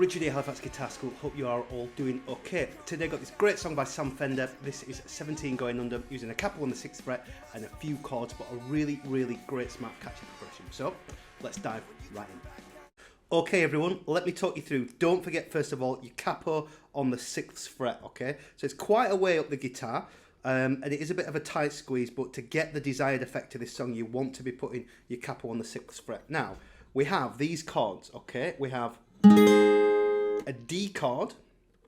Richard here, Halifax Guitar School. Hope you are all doing okay. Today I've got this great song by Sam Fender. This is 17 Going Under, using a capo on the 6th fret and a few chords, but a really, really great, smart, catchy progression. So let's dive right in. Okay everyone, let me talk you through. Don't forget, first of all, your capo on the 6th fret, okay? So it's quite a way up the guitar, and it is a bit of a tight squeeze, but to get the desired effect to this song, you want to be putting your capo on the 6th fret. Now, we have these chords, okay? We have a D chord,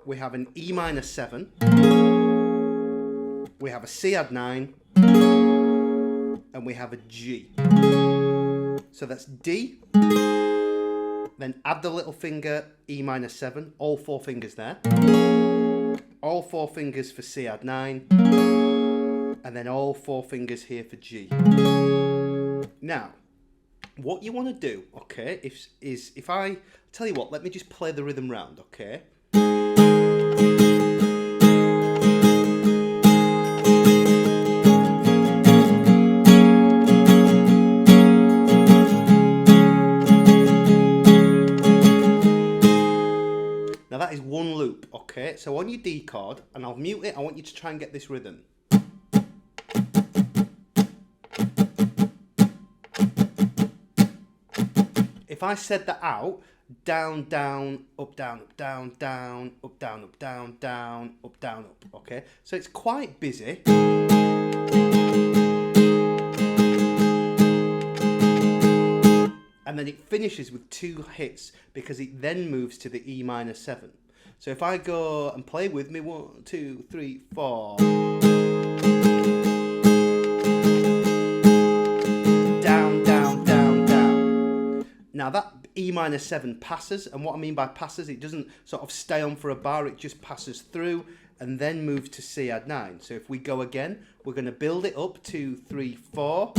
we have an E minor 7, we have a C add 9, and we have a G. So that's D, then add the little finger, E minor 7, all 4 fingers there, all 4 fingers for C add 9, and then all 4 fingers here for G. Now, what you want to do, okay, is if I tell you what, let me just play the rhythm round, okay? Now that is one loop, okay? So on your D chord, and I'll mute it, I want you to try and get this rhythm. If I said that out, down, down, up, down, up, down, down, up, down, up, down, down, up, down, up, okay? So it's quite busy. And then it finishes with 2 hits because it then moves to the E minor 7. So if I go and play with me, 1, 2, 3, 4. Now that E minor 7 passes, and what I mean by passes, it doesn't sort of stay on for a bar, it just passes through and then moves to C add 9. So if we go again, we're going to build it up, 2, 3, 4.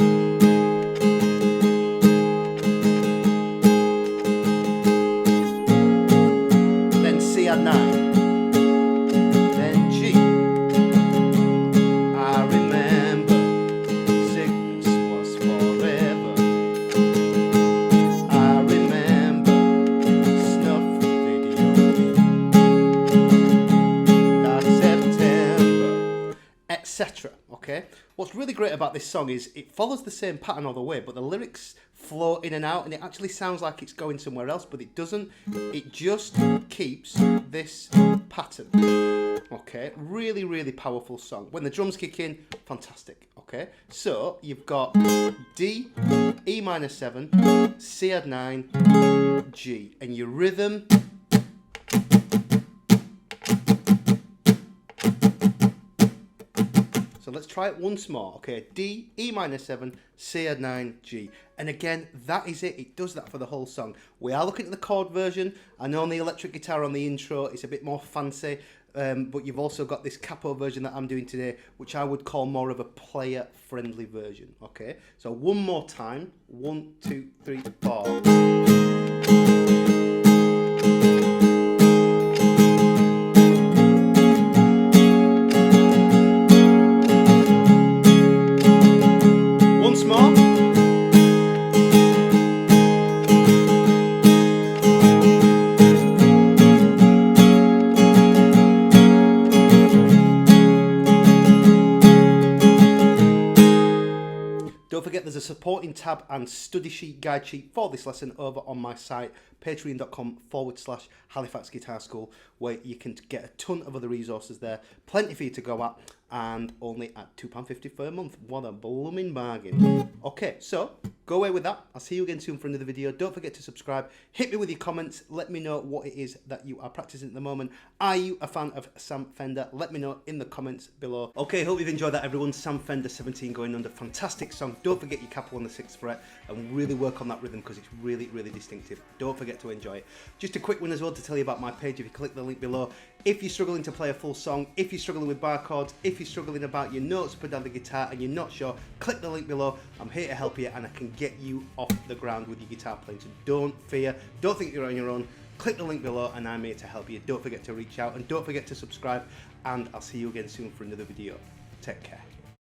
Then C add 9. Then G. I remember sickness was forever. Etc. Okay, what's really great about this song is it follows the same pattern all the way, but the lyrics flow in and out, and it actually sounds like it's going somewhere else, but it doesn't. It just keeps this pattern. Okay, really, really powerful song. When the drums kick in, fantastic. Okay, so you've got D, E minor 7, C add 9, G, and your rhythm. So let's try it once more, okay? D, E minor 7, C add 9, G. And again, that is it. It does that for the whole song. We are looking at the chord version. I know on the electric guitar on the intro, it's a bit more fancy, but you've also got this capo version that I'm doing today, which I would call more of a player-friendly version, okay? So one more time. 1, 2, 3, 4. Don't forget there's a supporting tab and study sheet, guide sheet for this lesson over on my site, patreon.com/Halifax Guitar School, where you can get a ton of other resources there, plenty for you to go at, and only at £2.50 per month. What a blooming bargain. Okay, so go away with that. I'll see you again soon for another video. Don't forget to subscribe. Hit me with your comments. Let me know what it is that you are practicing at the moment. Are you a fan of Sam Fender? Let me know in the comments below. Okay, hope you've enjoyed that, everyone. Sam Fender, 17 Going Under. Fantastic song. Don't forget your capo on the 6th fret and really work on that rhythm because it's really, really distinctive. Don't forget to enjoy it. Just a quick one as well to tell you about my page. If you click the link below, if you're struggling to play a full song, if you're struggling with bar chords, if you're struggling about your notes up and down the guitar and you're not sure, click the link below. I'm here to help you and I can get you off the ground with your guitar playing. So don't fear, don't think you're on your own. Click the link below and I'm here to help you. Don't forget to reach out and don't forget to subscribe, and I'll see you again soon for another video. Take care.